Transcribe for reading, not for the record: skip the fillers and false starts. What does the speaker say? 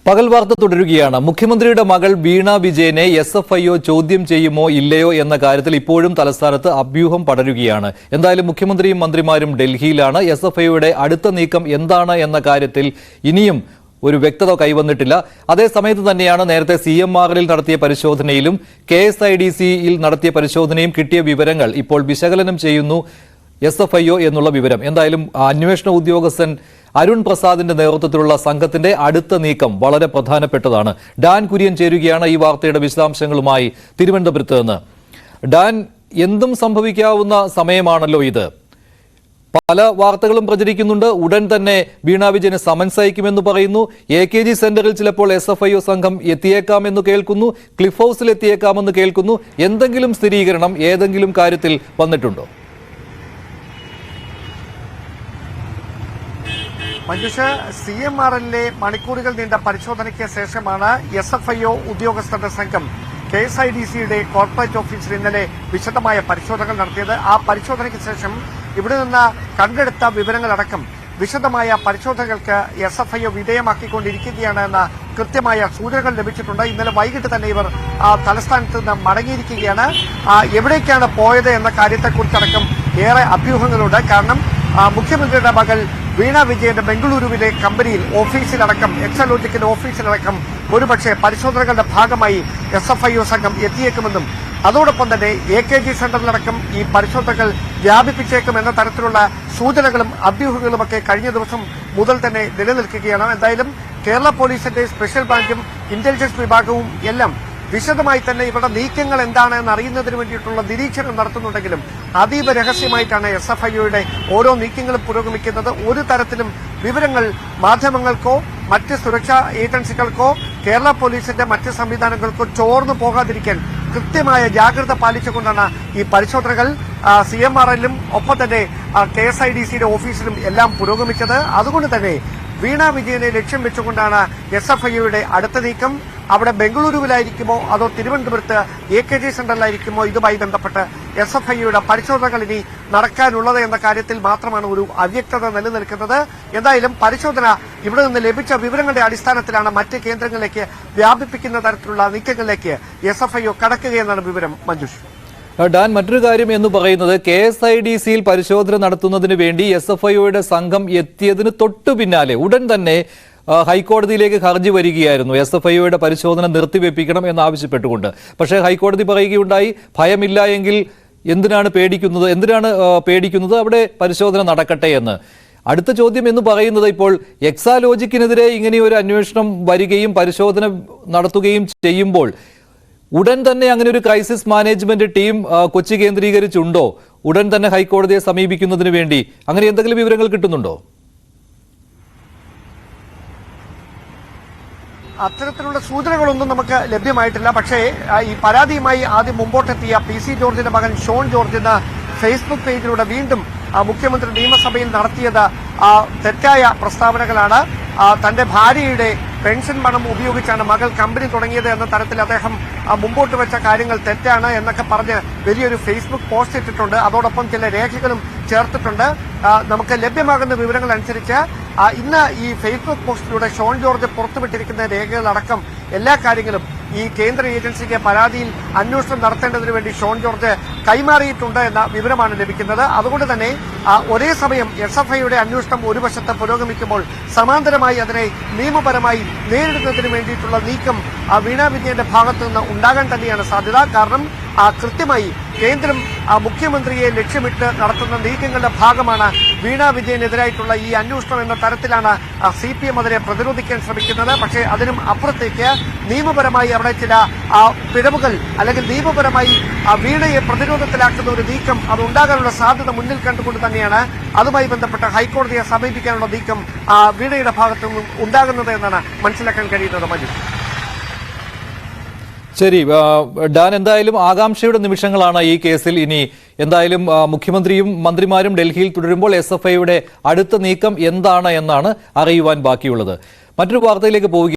പകൽ വാർത്ത തുടരുകയാണ്. മുഖ്യമന്ത്രിയുടെ മകൾ വീണ വിജയനെ എസ്എഫ്ഐഒ ചോദ്യം ചെയ്യുമോ ഇല്ലയോ എന്ന കാര്യത്തിൽ ഇപ്പോഴും തലസ്ഥാനത്ത് അഭ്യൂഹം പടരുകയാണ്. എന്തായാലും മുഖ്യമന്ത്രിയും മന്ത്രിമാരും ഡൽഹിയിലാണ്. എസ്എഫ്ഐഒയുടെ അടുത്ത നീക്കം എന്താണ് എന്ന കാര്യത്തിൽ ഇനിയും ഒരു വ്യക്തത കൈവന്നിട്ടില്ല. അതേസമയത്ത് തന്നെയാണ് നേരത്തെ CMRൽ നടത്തിയ പരിശോധനയിലും KSIDCയിൽ നടത്തിയ പരിശോധനയും കിട്ടിയ വിവരങ്ങൾ ഇപ്പോൾ വിശകലനം ചെയ്യുന്നു SFIO എന്നുള്ള വിവരം. എന്തായാലും അന്വേഷണ ഉദ്യോഗസ്ഥൻ അരുൺ പ്രസാദിന്റെ നേതൃത്വത്തിലുള്ള സംഘത്തിന്റെ അടുത്ത നീക്കം വളരെ പ്രധാനപ്പെട്ടതാണ്. ഡാൻ കുര്യൻ ചേരുകയാണ് ഈ വാർത്തയുടെ വിശദാംശങ്ങളുമായി തിരുവനന്തപുരത്ത് നിന്ന്. ഡാൻ, എന്തും സംഭവിക്കാവുന്ന സമയമാണല്ലോ ഇത്. പല വാർത്തകളും പ്രചരിക്കുന്നുണ്ട്. ഉടൻ തന്നെ വീണ വിജയന് സമൻസ് അയക്കുമെന്ന് പറയുന്നു. AKG സെന്ററിൽ ചിലപ്പോൾ SFIO സംഘം എത്തിയേക്കാമെന്ന് കേൾക്കുന്നു. ക്ലിഫ് ഹൗസിൽ എത്തിയേക്കാമെന്ന് കേൾക്കുന്നു. എന്തെങ്കിലും സ്ഥിരീകരണം ഏതെങ്കിലും കാര്യത്തിൽ വന്നിട്ടുണ്ടോ? മഞ്ജുഷ, CMRലെ മണിക്കൂറുകൾ നീണ്ട പരിശോധനയ്ക്ക് ശേഷമാണ് SFIO ഉദ്യോഗസ്ഥരുടെ സംഘം KSIDCയുടെ കോർപ്പറേറ്റ് ഓഫീസിൽ ഇന്നലെ വിശദമായ പരിശോധനകൾ നടത്തിയത്. ആ പരിശോധനയ്ക്ക് ശേഷം ഇവിടെ നിന്ന് കണ്ടെടുത്ത വിവരങ്ങളടക്കം വിശദമായ പരിശോധനകൾക്ക് SFIO വിധേയമാക്കിക്കൊണ്ടിരിക്കുകയാണ് എന്ന കൃത്യമായ സൂചനകൾ ലഭിച്ചിട്ടുണ്ട്. ഇന്നലെ വൈകിട്ട് തന്നെ ഇവർ തലസ്ഥാനത്ത് നിന്ന് മടങ്ങിയിരിക്കുകയാണ്. എവിടേക്കാണ് പോയത് എന്ന കാര്യത്തെക്കുറിച്ചടക്കം ഏറെ അഭ്യൂഹങ്ങളുണ്ട്. കാരണം മുഖ്യമന്ത്രിയുടെ മകൾ വീണ വിജയന്റെ ബംഗളൂരുവിലെ കമ്പനിയിൽ ഓഫീസിലടക്കം എക്സലോജിക്കിന്റെ ഓഫീസിലടക്കം ഒരുപക്ഷെ പരിശോധനകളുടെ ഭാഗമായി SFIO സംഘം എത്തിയേക്കുമെന്നും അതോടൊപ്പം തന്നെ AKG സെന്ററിലടക്കം ഈ പരിശോധനകൾ വ്യാപിപ്പിച്ചേക്കുമെന്ന തരത്തിലുള്ള സൂചനകളും അഭ്യൂഹങ്ങളുമൊക്കെ കഴിഞ്ഞ ദിവസം മുതൽ തന്നെ നിലനിൽക്കുകയാണ്. എന്തായാലും കേരള പോലീസിന്റെ സ്പെഷ്യൽ ബ്രാഞ്ചും ഇന്റലിജൻസ് വിഭാഗവും എല്ലാം വിശദമായി തന്നെ ഇവരുടെ നീക്കങ്ങൾ എന്താണെന്ന് അറിയുന്നതിന് വേണ്ടിയിട്ടുള്ള നിരീക്ഷണം നടത്തുന്നുണ്ടെങ്കിലും അതീവ രഹസ്യമായിട്ടാണ് SFIOയുടെ ഓരോ നീക്കങ്ങളും പുരോഗമിക്കുന്നത്. ഒരു തരത്തിലും വിവരങ്ങൾ മാധ്യമങ്ങൾക്കോ മറ്റ് സുരക്ഷാ ഏജൻസികൾക്കോ കേരള പോലീസിന്റെ മറ്റ് സംവിധാനങ്ങൾക്കോ ചോർന്നു പോകാതിരിക്കാൻ കൃത്യമായ ജാഗ്രത പാലിച്ചുകൊണ്ടാണ് ഈ പരിശോധനകൾ CMRലും ഒപ്പം തന്നെ KSIDCയുടെ ഓഫീസിലും എല്ലാം പുരോഗമിച്ചത്. അതുകൊണ്ട് തന്നെ വീണ വിജയനെ ലക്ഷ്യം വെച്ചുകൊണ്ടാണ് SFIOയുടെ അടുത്ത നീക്കം. അവിടെ ബംഗളൂരുവിലായിരിക്കുമോ അതോ തിരുവനന്തപുരത്ത് AKG സെന്ററിലായിരിക്കുമോ ഇതുമായി ബന്ധപ്പെട്ട് SFIOയുടെ പരിശോധനകൾ ഇനി നടക്കാനുള്ളത് എന്ന കാര്യത്തിൽ മാത്രമാണ് ഒരു അവ്യക്തത നിലനിൽക്കുന്നത്. എന്തായാലും പരിശോധന ഇവിടെ നിന്ന് ലഭിച്ച വിവരങ്ങളുടെ അടിസ്ഥാനത്തിലാണ് മറ്റ് കേന്ദ്രങ്ങളിലേക്ക് വ്യാപിപ്പിക്കുന്ന തരത്തിലുള്ള നീക്കങ്ങളിലേക്ക് SFIO കടക്കുകയെന്നാണ് വിവരം. മഞ്ജുഷ്, ഡാൻ, മറ്റൊരു കാര്യം എന്ന് പറയുന്നത് KSIDCയിൽ പരിശോധന നടത്തുന്നതിന് വേണ്ടി SFIOയുടെ സംഘം എത്തിയതിന് തൊട്ടു പിന്നാലെ ഉടൻ തന്നെ ഹൈക്കോടതിയിലേക്ക് ഹർജി വരികയായിരുന്നു. SFIOയുടെ പരിശോധന നിർത്തിവെപ്പിക്കണം എന്നാവശ്യപ്പെട്ടുകൊണ്ട്. പക്ഷേ ഹൈക്കോടതി പറയുകയുണ്ടായി, ഭയമില്ല എങ്കിൽ എന്തിനാണ് പേടിക്കുന്നത്, അവിടെ പരിശോധന നടക്കട്ടെ എന്ന്. അടുത്ത ചോദ്യം എന്ന് പറയുന്നത്, ഇപ്പോൾ എക്സാലോജിക്കിനെതിരെ ഇങ്ങനെയൊരു അന്വേഷണം വരികയും പരിശോധന നടത്തുകയും ചെയ്യുമ്പോൾ ഉടൻ തന്നെ അങ്ങനെ ഒരു ക്രൈസിസ് മാനേജ്മെന്റ് ടീം കൊച്ചി കേന്ദ്രീകരിച്ചുണ്ടോ? ഉടൻ തന്നെ ഹൈക്കോടതിയെ സമീപിക്കുന്നതിന് വേണ്ടി അങ്ങനെ എന്തെങ്കിലും വിവരങ്ങൾ കിട്ടുന്നുണ്ടോ? അത്തരത്തിലുള്ള സൂചനകളൊന്നും നമുക്ക് ലഭ്യമായിട്ടില്ല. പക്ഷേ ഈ പരാതിയുമായി ആദ്യം മുമ്പോട്ടെത്തിയ PC ജോർജിന്റെ മകൻ ഷോൺ ജോർജ് എന്ന ഫേസ്ബുക്ക് പേജിലൂടെ വീണ്ടും മുഖ്യമന്ത്രി നിയമസഭയിൽ നടത്തിയത് തെറ്റായ പ്രസ്താവനകളാണ്. തന്റെ ഭാര്യയുടെ പെൻഷൻ പണം ഉപയോഗിച്ചാണ് മകൾ കമ്പനി തുടങ്ങിയത് എന്ന തരത്തിൽ അദ്ദേഹം മുമ്പോട്ട് വെച്ച കാര്യങ്ങൾ തെറ്റാണ് എന്നൊക്കെ പറഞ്ഞ് വലിയൊരു ഫേസ്ബുക്ക് പോസ്റ്റ് ഇട്ടിട്ടുണ്ട്. അതോടൊപ്പം ചില രേഖകളും ചേർത്തിട്ടുണ്ട്. നമുക്ക് ലഭ്യമാകുന്ന വിവരങ്ങൾ അനുസരിച്ച് ഇന്ന് ഈ ഫേസ്ബുക്ക് പോസ്റ്റിലൂടെ ഷോൺ ജോർജ് പുറത്തുവിട്ടിരിക്കുന്ന രേഖകളടക്കം എല്ലാ കാര്യങ്ങളും ഈ കേന്ദ്ര ഏജൻസിക്ക് പരാതിയിൽ അന്വേഷണം നടത്തേണ്ടതിനു വേണ്ടി ഷോൺ ജോർജ് കൈമാറിയിട്ടുണ്ട് എന്ന വിവരമാണ് ലഭിക്കുന്നത്. അതുകൊണ്ട് തന്നെ ഒരേ സമയം SFIOയുടെ അന്വേഷണം ഒരു വശത്ത് പുരോഗമിക്കുമ്പോൾ സമാന്തരമായി അതിനെ നിയമപരമായി നേരിടുന്നതിന് വേണ്ടിയിട്ടുള്ള നീക്കം വീണ വിജയന്റെ ഭാഗത്തു നിന്ന് ഉണ്ടാകാൻ തന്നെയാണ് സാധ്യത. കാരണം കൃത്യമായി കേന്ദ്രം മുഖ്യമന്ത്രിയെ ലക്ഷ്യമിട്ട് നടത്തുന്ന നീക്കങ്ങളുടെ ഭാഗമാണ് വീണ വിജയനെതിരായിട്ടുള്ള ഈ അന്വേഷണം എന്ന തരത്തിലാണ് CPM അതിനെ പ്രതിരോധിക്കാൻ ശ്രമിക്കുന്നത്. പക്ഷേ അതിനും അപ്പുറത്തേക്ക് നിയമപരമായി അവിടെ ചില പിഴവുകൾ അല്ലെങ്കിൽ നിയമപരമായി വീണയെ പ്രതിരോധത്തിലാക്കുന്ന ഒരു നീക്കം അത് ഉണ്ടാകാനുള്ള സാധ്യത മുന്നിൽ കണ്ടുകൊണ്ട് തന്നെയാണ് അതുമായി ബന്ധപ്പെട്ട ഹൈക്കോടതിയെ സമീപിക്കാനുള്ള നീക്കം വീണയുടെ ഭാഗത്തു നിന്നും ഉണ്ടാകുന്നത് എന്നാണ് മനസ്സിലാക്കാൻ കഴിയുന്നത്. മഞ്ജു, ശരി ഡാൻ, എന്തായാലും ആകാംക്ഷയുടെ നിമിഷങ്ങളാണ് ഈ കേസിൽ. ഇനി എന്തായാലും മുഖ്യമന്ത്രിയും മന്ത്രിമാരും ഡൽഹിയിൽ തുടരുമ്പോൾ SFIOയുടെ അടുത്ത നീക്കം എന്താണ് എന്നാണ് അറിയുവാൻ ബാക്കിയുള്ളത്. മറ്റൊരു വാർത്തയിലേക്ക് പോവുക.